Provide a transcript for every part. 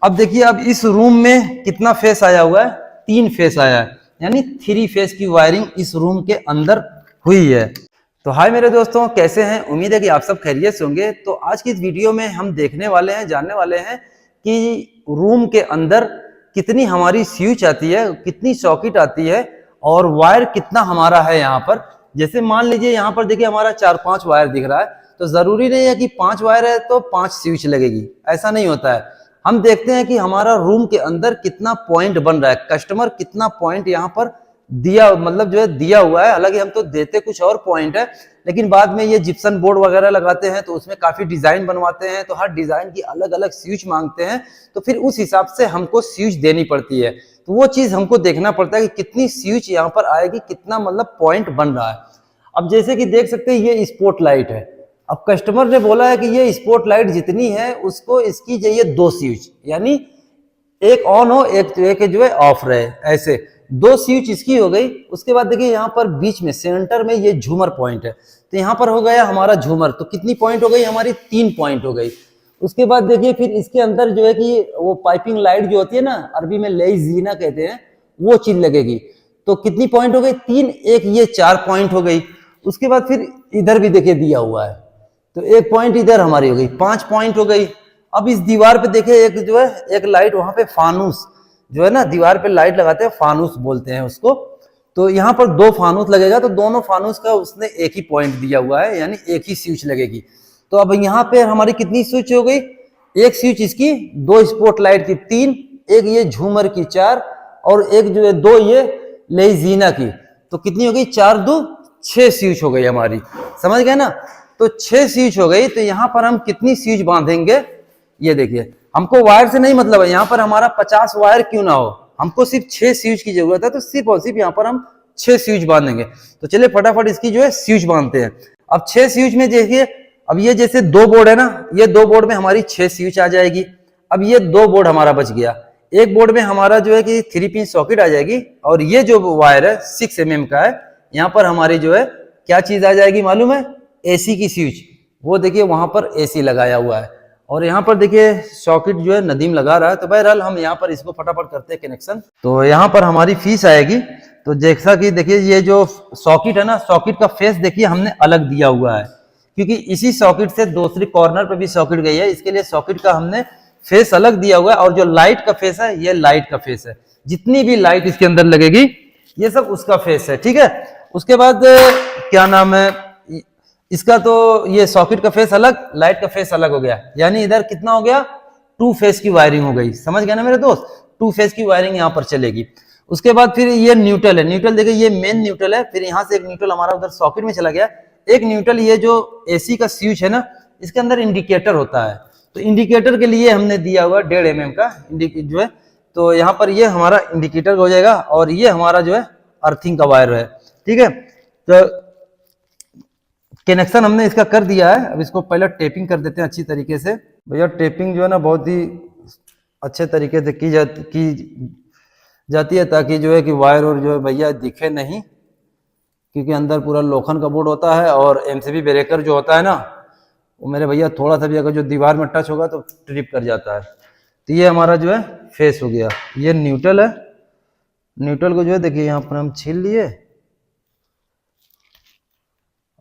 अब देखिए, अब इस रूम में कितना फेस आया हुआ है, 3 फेस आया है, यानी 3 फेस की वायरिंग इस रूम के अंदर हुई है। तो हाय मेरे दोस्तों, कैसे हैं? उम्मीद है कि आप सब खैरियत से होंगे। तो आज की इस वीडियो में हम देखने वाले हैं, जानने वाले हैं कि रूम के अंदर कितनी हमारी स्विच आती है, कितनी सॉकेट आती है और वायर कितना हमारा है यहाँ पर। जैसे मान लीजिए यहाँ पर देखिए हमारा 4-5 वायर दिख रहा है, तो जरूरी नहीं है कि 5 वायर है तो 5 स्विच लगेगी, ऐसा नहीं होता है। हम देखते हैं कि हमारा रूम के अंदर कितना पॉइंट बन रहा है, कस्टमर कितना पॉइंट यहाँ पर दिया, मतलब जो है दिया हुआ है। हालांकि हम तो देते कुछ और पॉइंट है, लेकिन बाद में ये जिप्सन बोर्ड वगैरह लगाते हैं तो उसमें काफी डिजाइन बनवाते हैं, तो हर डिजाइन की अलग अलग स्विच मांगते हैं, तो फिर उस हिसाब से हमको स्विच देनी पड़ती है। तो वो चीज हमको देखना पड़ता है कि कितनी स्विच यहाँ पर आएगी, कितना मतलब पॉइंट बन रहा है। अब जैसे कि देख सकते हैं ये स्पॉट लाइट है। अब कस्टमर ने बोला है कि ये स्पॉट लाइट जितनी है उसको इसकी चाहिए 2 स्विच, यानी एक ऑन हो एक जो है ऑफ रहे, ऐसे 2 स्विच इसकी हो गई। उसके बाद देखिए यहाँ पर बीच में सेंटर में ये झूमर पॉइंट है, तो यहाँ पर हो गया हमारा झूमर। तो कितनी पॉइंट हो गई हमारी? 3 पॉइंट हो गई। उसके बाद देखिए फिर इसके अंदर जो है कि वो पाइपिंग लाइट जो होती है ना, अरबी में लेजीना कहते हैं, वो चीज लगेगी। तो कितनी पॉइंट हो गई? 3, एक ये 4 पॉइंट हो गई। उसके बाद फिर इधर भी देखिए दिया हुआ है, तो 1 पॉइंट इधर हमारी हो गई, 5 पॉइंट हो गई। अब इस दीवार पे देखिए एक जो है एक लाइट, वहां पे फानूस जो है ना, दीवार पे लाइट लगाते हैं, फानूस बोलते हैं उसको। तो यहाँ पर 2 फानूस लगेगा, तो दोनों फानूस का उसने एक ही पॉइंट दिया हुआ है, यानी एक ही स्विच लगेगी। तो अब यहाँ पे हमारी कितनी स्विच हो गई? एक स्विच इसकी, 2 स्पॉट लाइट की 3, एक ये झूमर की 4 और एक जो है 2 ये लेजीना की। तो कितनी हो गई? 4 2 6 स्विच हो गई हमारी, समझ गए ना? तो 6 स्विच हो गई। तो यहाँ पर हम कितनी स्विच बांधेंगे? ये देखिए, हमको वायर से नहीं मतलब है, यहाँ पर हमारा 50 वायर क्यों ना हो, हमको सिर्फ 6 स्विच की जरूरत है। तो सिर्फ और सिर्फ यहाँ पर हम 6 स्विच बांधेंगे। तो चलिए फटाफट इसकी जो है स्विच बांधते हैं। अब 6 स्विच में देखिए, अब ये जैसे 2 बोर्ड है ना, ये 2 बोर्ड में हमारी 6 स्विच आ जाएगी। अब ये 2 बोर्ड हमारा बच गया। एक बोर्ड में हमारा जो है कि 3 पिन सॉकेट आ जाएगी, और ये जो वायर है 6 mm का है, यहाँ पर हमारी जो है क्या चीज आ जाएगी मालूम है? एसी की स्विच। वो देखिए वहां पर एसी लगाया हुआ है, और यहाँ पर देखिए सॉकेट जो है नदीम लगा रहा है। तो बहरहाल हम यहाँ पर इसको फटाफट करते हैं कनेक्शन। तो यहाँ पर हमारी फीस आएगी। तो जैसा कि देखिए ये जो सॉकेट है ना, सॉकेट का फेस देखिए हमने अलग दिया हुआ है, क्योंकि इसी सॉकेट से दूसरी कॉर्नर पे भी सॉकेट गई है, इसके लिए सॉकेट का हमने फेस अलग दिया हुआ है। और जो लाइट का फेस है, ये लाइट का फेस है, जितनी भी लाइट इसके अंदर लगेगी ये सब उसका फेस है, ठीक है। उसके बाद क्या नाम है इसका, तो ये सॉकेट का फेस अलग, लाइट का फेस अलग हो गया, यानी इधर कितना हो गया? 2 फेस की वायरिंग हो गई, समझ गए ना मेरे दोस्त? 2 फेस की वायरिंग यहाँ पर चलेगी। उसके बाद फिर ये न्यूट्रल है, न्यूट्रल देखिए ये मेन न्यूट्रल है, फिर यहाँ से एक न्यूट्रल हमारा उधर सॉकेट में चला गया। एक न्यूट्रल ये जो एसी का स्विच है ना, इसके अंदर इंडिकेटर होता है, तो इंडिकेटर के लिए हमने दिया हुआ 1.5 mm का इंडिकेटर जो है। तो यहाँ पर ये हमारा इंडिकेटर हो जाएगा, और ये हमारा जो है अर्थिंग का वायर है, ठीक है। तो कनेक्शन हमने इसका कर दिया है। अब इसको पहले टेपिंग कर देते हैं अच्छी तरीके से। भैया टेपिंग जो है ना बहुत ही अच्छे तरीके से की जाती है, ताकि जो है कि वायर और जो है भैया दिखे नहीं, क्योंकि अंदर पूरा लोखंड का बोर्ड होता है, और एमसीबी ब्रेकर जो होता है ना, वो मेरे भैया थोड़ा सा भी अगर जो दीवार में टच होगा तो ट्रिप कर जाता है। तो ये हमारा जो है फेस हो गया। ये न्यूट्रल है, न्यूट्रल को जो है देखिए यहाँ पर हम छील लिए,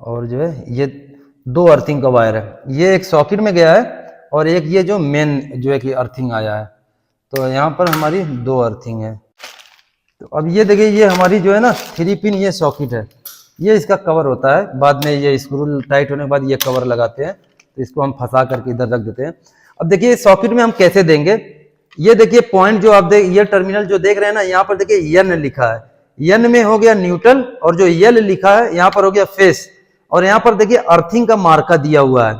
और जो है ये 2 अर्थिंग का वायर है, ये एक सॉकेट में गया है, और एक ये जो मेन जो है कि अर्थिंग आया है। तो यहाँ पर हमारी 2 अर्थिंग है। तो अब ये देखिए ये हमारी जो है ना 3 पिन ये सॉकेट है, ये इसका कवर होता है। बाद में ये स्क्रू टाइट होने के बाद ये कवर लगाते हैं, तो इसको हम फंसा करके इधर रख देते हैं। अब देखिए सॉकेट में हम कैसे देंगे, ये देखिए पॉइंट जो आप ये टर्मिनल जो देख रहे हैं ना, यहाँ पर देखिए एन लिखा है, एन में हो गया न्यूट्रल, और जो एल लिखा है यहाँ पर हो गया फेस, और यहाँ पर देखिए अर्थिंग का मार्का दिया हुआ है।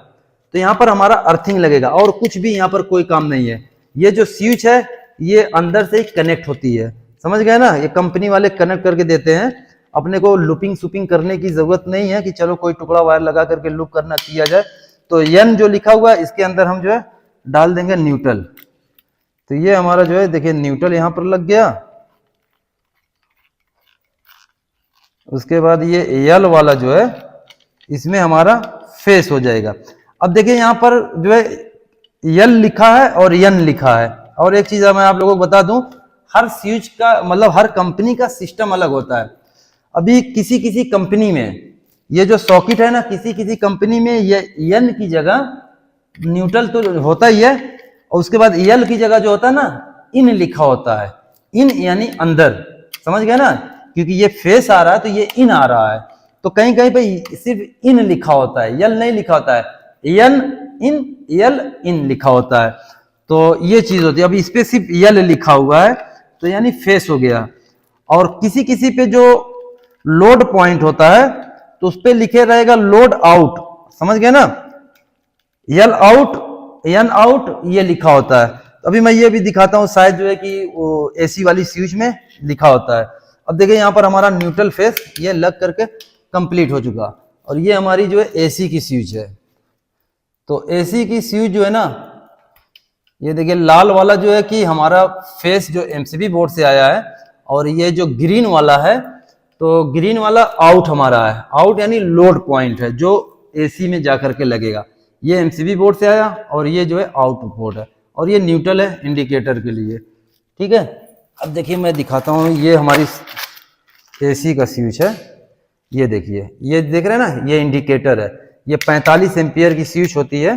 तो यहाँ पर हमारा अर्थिंग लगेगा, और कुछ भी यहाँ पर कोई काम नहीं है। ये जो स्विच है ये अंदर से ही कनेक्ट होती है, समझ गए ना? ये कंपनी वाले कनेक्ट करके देते हैं, अपने को लूपिंग सुपिंग करने की जरूरत नहीं है कि चलो कोई टुकड़ा वायर लगा करके लूप करना किया जाए। तो एन जो लिखा हुआ है इसके अंदर हम जो है डाल देंगे न्यूट्रल। तो ये हमारा जो है देखिए न्यूट्रल यहाँ पर लग गया। उसके बाद ये एल वाला जो है इसमें हमारा फेस हो जाएगा। अब देखिए यहाँ पर जो है यल लिखा है और यन लिखा है, और एक चीज मैं आप लोगों को बता दूं, हर स्विच का मतलब हर कंपनी का सिस्टम अलग होता है। अभी किसी किसी कंपनी में ये जो सॉकेट है ना, किसी किसी कंपनी में ये एन की जगह न्यूट्रल तो होता ही है, और उसके बाद यल की जगह जो होता है ना, इन लिखा होता है। इन यानी अंदर, समझ गए ना, क्योंकि ये फेस आ रहा है तो ये इन आ रहा है, तो कहीं कहीं पे सिर्फ इन लिखा होता है, यल नहीं लिखा होता है, यन इन यल इन लिखा होता है। तो ये चीज होती है। अब इस पे सिर्फ यल लिखा हुआ है तो यानी फेस हो गया। और किसी किसी पे जो लोड पॉइंट होता है तो उस पे लिखे रहेगा लोड आउट, समझ गए ना, यल आउट एन आउट ये लिखा होता है। तो अभी मैं ये भी दिखाता हूं, शायद जो है कि वो एसी वाली स्विच में लिखा होता है। अब देखिए यहाँ पर हमारा न्यूट्रल फेस ये लग करके कंप्लीट हो चुका, और ये हमारी जो है एसी की स्विच है। तो एसी की स्विच जो है ना, ये देखिए लाल वाला जो है कि हमारा फेस जो एमसीबी बोर्ड से आया है, और ये जो ग्रीन वाला है तो ग्रीन वाला आउट हमारा है। आउट यानी लोड पॉइंट है जो एसी में जाकर के लगेगा। ये एमसीबी बोर्ड से आया और ये जो है आउट बोर्ड है, और ये न्यूट्रल है इंडिकेटर के लिए, ठीक है। अब देखिए मैं दिखाता हूँ, ये हमारी एसी का स्विच है, ये देखिए, ये देख रहे हैं ना, ये इंडिकेटर है। ये 45 एम्पियर की स्विच होती है,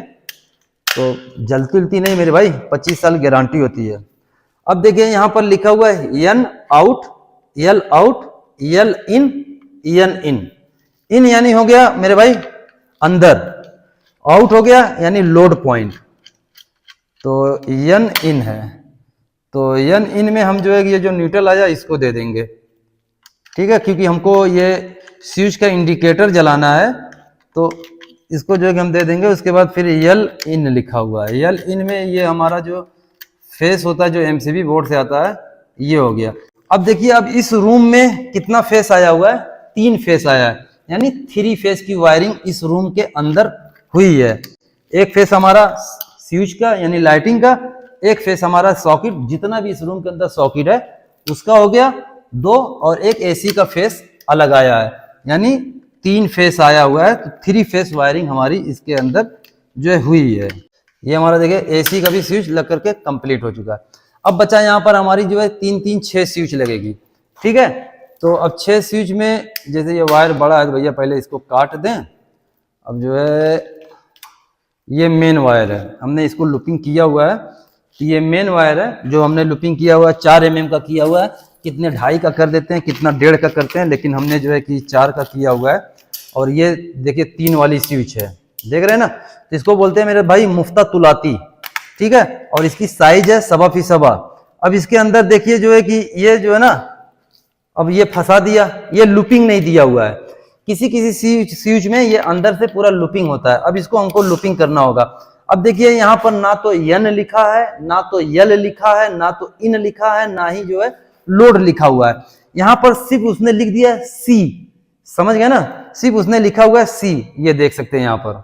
तो जलती उलती नहीं मेरे भाई, 25 साल गारंटी होती है। अब देखिए यहाँ पर लिखा हुआ है N out L out L in N in. In यानी हो गया मेरे भाई अंदर, आउट हो गया यानी लोड पॉइंट, तो एन इन है। तो एन इन में हम जो है ये जो न्यूट्रल आया इसको दे देंगे, ठीक है, क्योंकि हमको ये स्विच का इंडिकेटर जलाना है, तो इसको जो है हम दे देंगे। उसके बाद फिर यल इन लिखा हुआ है, यल इन में ये हमारा जो फेस होता है जो एमसीबी बोर्ड से आता है, ये हो गया। अब देखिए अब इस रूम में कितना फेस आया हुआ है, 3 फेस आया है, यानी 3 फेस की वायरिंग इस रूम के अंदर हुई है। एक फेस हमारा स्विच का यानी लाइटिंग का, एक फेस हमारा सॉकेट, जितना भी इस रूम के अंदर सॉकेट है उसका हो गया 2, और एक एसी का फेस अलग आया है, यानी 3 फेस आया हुआ है। तो 3 फेस वायरिंग हमारी इसके अंदर जो है हुई है। ये हमारा देखिए एसी का भी स्विच लग करके कंप्लीट हो चुका है। अब बचा यहाँ पर हमारी जो है 3 3 6 स्विच लगेगी, ठीक है। तो अब 6 स्विच में जैसे ये वायर बड़ा है तो भैया पहले इसको काट दें। अब जो है ये मेन वायर है, हमने इसको लूपिंग किया हुआ है, तो ये मेन वायर है जो हमने लूपिंग किया हुआ है, 4 mm का किया हुआ है। कितने 2.5 का कर देते हैं, कितना 1.5 का करते हैं, लेकिन हमने जो है कि 4 का किया हुआ है। और ये देखिए 3 वाली स्विच है, देख रहे हैं ना, तो इसको बोलते हैं मेरे भाई मुफ्ता तुलाती, ठीक है। और इसकी साइज है 1.25 फी 1.25। अब इसके अंदर देखिए जो है कि ये जो है ना, अब ये फंसा दिया, ये लूपिंग नहीं दिया हुआ है। किसी किसी स्विच में ये अंदर से पूरा लूपिंग होता है, अब इसको हमको लूपिंग करना होगा। अब देखिए यहाँ पर ना तो यन लिखा है, ना तो यल लिखा है, ना तो इन लिखा है, ना ही जो है लोड लिखा हुआ है। यहाँ पर सिर्फ उसने लिख दिया है सी, समझ गए ना, सिर्फ उसने लिखा हुआ है सी, ये देख सकते हैं यहाँ पर।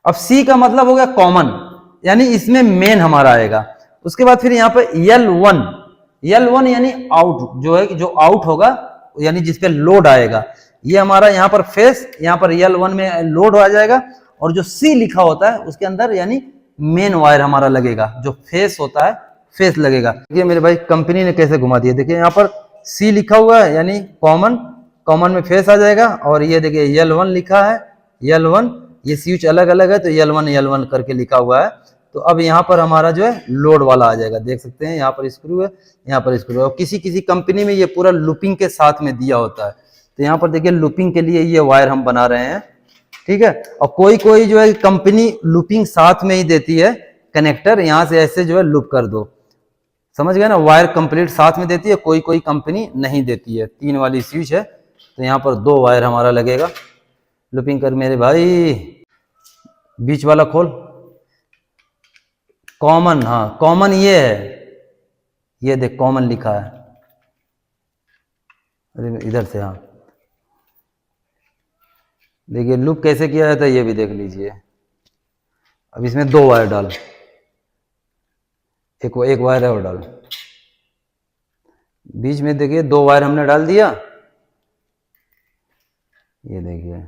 अब सी का मतलब हो गया कॉमन, यानी इसमें मेन हमारा आएगा। उसके बाद फिर यहाँ पर यल वन यानी आउट, जो है जो आउट होगा यानी जिसपे लोड आएगा, ये हमारा यहाँ पर फेस, यहाँ पर यल1 में लोड आ जाएगा। और जो सी लिखा होता है उसके अंदर यानी मेन वायर हमारा लगेगा, जो फेस होता है फेस लगेगा। देखिए मेरे भाई कंपनी ने कैसे घुमा दिया, देखिए यहाँ पर सी लिखा हुआ है यानी कॉमन, कॉमन में फेस आ जाएगा। और ये देखिए यल1 लिखा है, यल1, ये स्विच अलग अलग है तो यल1 करके लिखा हुआ है। तो अब यहाँ पर हमारा जो है लोड वाला आ जाएगा, देख सकते हैं यहाँ पर स्क्रू है, यहाँ पर स्क्रू है। और किसी किसी कंपनी में ये पूरा लूपिंग के साथ में दिया होता है, तो यहाँ पर देखिए लूपिंग के लिए ये वायर हम बना रहे हैं, ठीक है। और कोई कोई जो है कंपनी लूपिंग साथ में ही देती है, कनेक्टर यहाँ से ऐसे जो है लूप कर दो, समझ गए ना, वायर कंप्लीट साथ में देती है, कोई कोई कंपनी नहीं देती है। 3 वाली स्विच है तो यहाँ पर 2 वायर हमारा लगेगा। लूपिंग कर मेरे भाई, बीच वाला खोल, कॉमन, हाँ कॉमन ये है, ये देख कॉमन लिखा है, अरे इधर से, हाँ देखिए लूप कैसे किया जाता है ये भी देख लीजिए। अब इसमें 2 वायर डाल, एक वायर है और डाल, बीच में देखिए 2 वायर हमने डाल दिया, ये देखिए।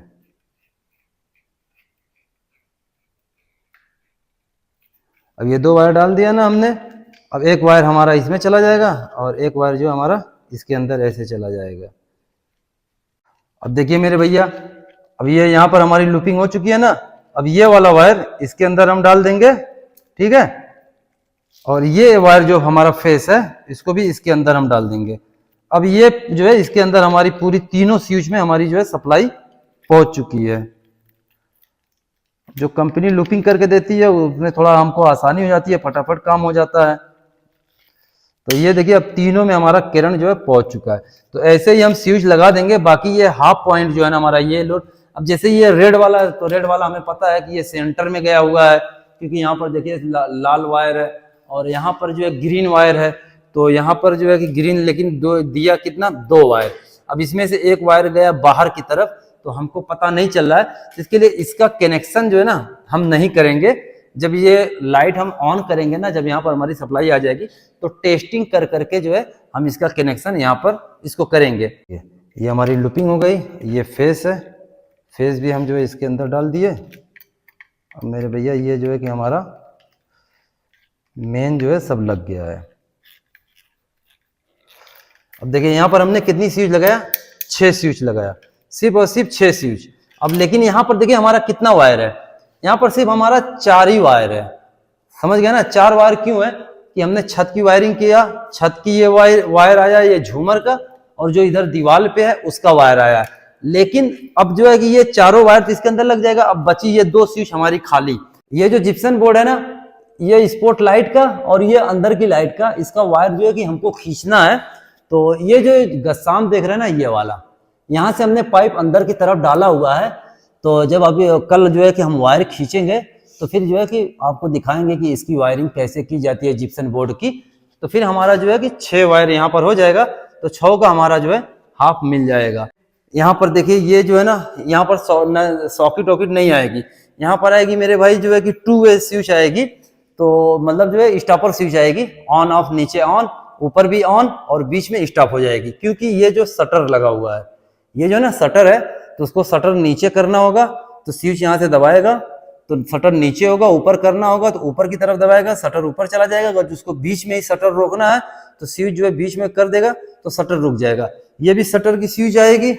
अब ये 2 वायर डाल दिया ना हमने, अब एक वायर हमारा इसमें चला जाएगा और एक वायर जो हमारा इसके अंदर ऐसे चला जाएगा। अब देखिए मेरे भैया, अब ये यहाँ पर हमारी लूपिंग हो चुकी है ना। अब ये वाला वायर इसके अंदर हम डाल देंगे, ठीक है। और ये वायर जो हमारा फेस है इसको भी इसके अंदर हम डाल देंगे। अब ये जो है इसके अंदर हमारी पूरी तीनों स्विच में हमारी जो है सप्लाई पहुंच चुकी है। जो कंपनी लूपिंग करके देती है उसमें थोड़ा हमको आसानी हो जाती है, फटाफट काम हो जाता है। तो ये देखिए अब तीनों में हमारा करंट जो है पहुंच चुका है। तो ऐसे ही हम स्विच लगा देंगे। बाकी ये हाफ पॉइंट जो है ना हमारा ये लोड, अब जैसे ये रेड वाला, तो रेड वाला हमें पता है कि ये सेंटर में गया हुआ है, क्योंकि यहाँ पर देखिए लाल वायर है और यहाँ पर जो है ग्रीन वायर है। तो यहाँ पर जो है कि ग्रीन, लेकिन दो दिया कितना, 2 वायर। अब इसमें से एक वायर गया बाहर की तरफ, तो हमको पता नहीं चल रहा है। इसके लिए इसका कनेक्शन जो है ना हम नहीं करेंगे। जब ये लाइट हम ऑन करेंगे ना, जब यहाँ पर हमारी सप्लाई आ जाएगी तो टेस्टिंग कर करके जो है हम इसका कनेक्शन यहाँ पर इसको करेंगे। ये हमारी लूपिंग हो गई। ये फेस है, फेस भी हम जो है इसके अंदर डाल दिए। अब मेरे भैया ये जो है कि हमारा मेन जो है सब लग गया है। अब देखिए यहाँ पर हमने कितनी स्विच लगाया, 6 स्विच लगाया, सिर्फ और सिर्फ 6 स्विच। अब लेकिन यहाँ पर देखिए हमारा कितना वायर है, यहाँ पर सिर्फ हमारा 4 ही वायर है। समझ गया ना, 4 वायर क्यों है कि हमने छत की वायरिंग किया, छत की ये वायर आया, ये झूमर का, और जो इधर दीवार पे है उसका वायर आया। लेकिन अब जो है कि ये चारों वायर तो इसके अंदर लग जाएगा। अब बची ये 2 स्विच हमारी खाली। ये जो जिप्सन बोर्ड है ना, ये स्पॉट लाइट का और ये अंदर की लाइट का, इसका वायर जो है कि हमको खींचना है। तो ये जो गस्साम देख रहे हैं ना, ये वाला, यहाँ से हमने पाइप अंदर की तरफ डाला हुआ है। तो जब अभी कल जो है कि हम वायर खींचेंगे तो फिर जो है कि आपको दिखाएंगे कि इसकी वायरिंग कैसे की जाती है जिप्सन बोर्ड की। तो फिर हमारा जो है कि 6 वायर यहाँ पर हो जाएगा, तो 6 का हमारा जो है हाफ मिल जाएगा। यहाँ पर देखिए ये जो है ना, यहाँ पर सॉकेट वॉकेट नहीं आएगी, यहाँ पर आएगी मेरे भाई जो है कि 2 वे स्विच आएगी। तो मतलब जो है स्टॉपर स्विच आएगी, ऑन ऑफ, नीचे ऑन, ऊपर भी ऑन और बीच में स्टॉप हो जाएगी। क्योंकि ये जो शटर लगा हुआ है, ये जो है ना शटर है, तो उसको शटर नीचे करना होगा। तो स्विच यहाँ से दबाएगा तो शटर नीचे होगा, ऊपर करना होगा तो ऊपर की तरफ दबाएगा, शटर ऊपर चला जाएगा। अगर जिसको बीच में ही शटर रोकना है तो स्विच जो है बीच में कर देगा तो शटर रुक जाएगा। ये भी शटर की स्विच आएगी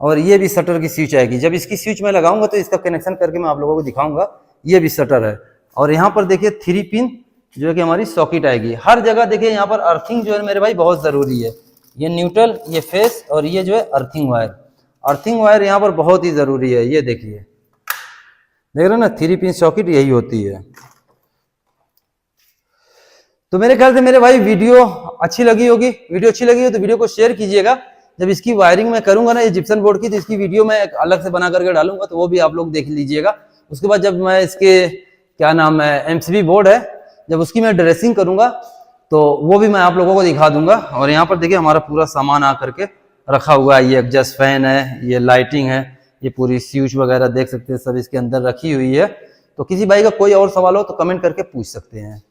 और ये भी शटर की स्विच आएगी। जब इसकी स्विच मैं लगाऊंगा तो इसका कनेक्शन करके मैं आप लोगों को दिखाऊंगा। ये भी शटर है और यहाँ पर देखिए 3 पिन जो है कि हमारी सॉकेट आएगी। हर जगह देखिए यहाँ पर अर्थिंग जो है मेरे भाई बहुत जरूरी है। ये न्यूट्रल, ये फेस और ये जो है अर्थिंग वायर। अर्थिंग वायर यहाँ पर बहुत ही जरूरी है। ये देखिए, देख रहे हो ना, 3 पिन सॉकेट यही होती है। तो मेरे ख्याल से मेरे भाई वीडियो अच्छी लगी होगी। वीडियो अच्छी लगी हो तो वीडियो को शेयर कीजिएगा। जब इसकी वायरिंग मैं करूंगा ना ये जिप्सन बोर्ड की, तो इसकी वीडियो मैं अलग से बना करके डालूंगा, तो वो भी आप लोग देख लीजिएगा। उसके बाद जब मैं इसके क्या नाम है, एमसीबी बोर्ड है, जब उसकी मैं ड्रेसिंग करूंगा तो वो भी मैं आप लोगों को दिखा दूंगा। और यहाँ पर देखिए हमारा पूरा सामान आ करके रखा हुआ है। ये एग्जॉस्ट फैन है, ये लाइटिंग है, ये पूरी स्विच वगैरह देख सकते हैं सब इसके अंदर रखी हुई है। तो किसी भाई का कोई और सवाल हो तो कमेंट करके पूछ सकते हैं।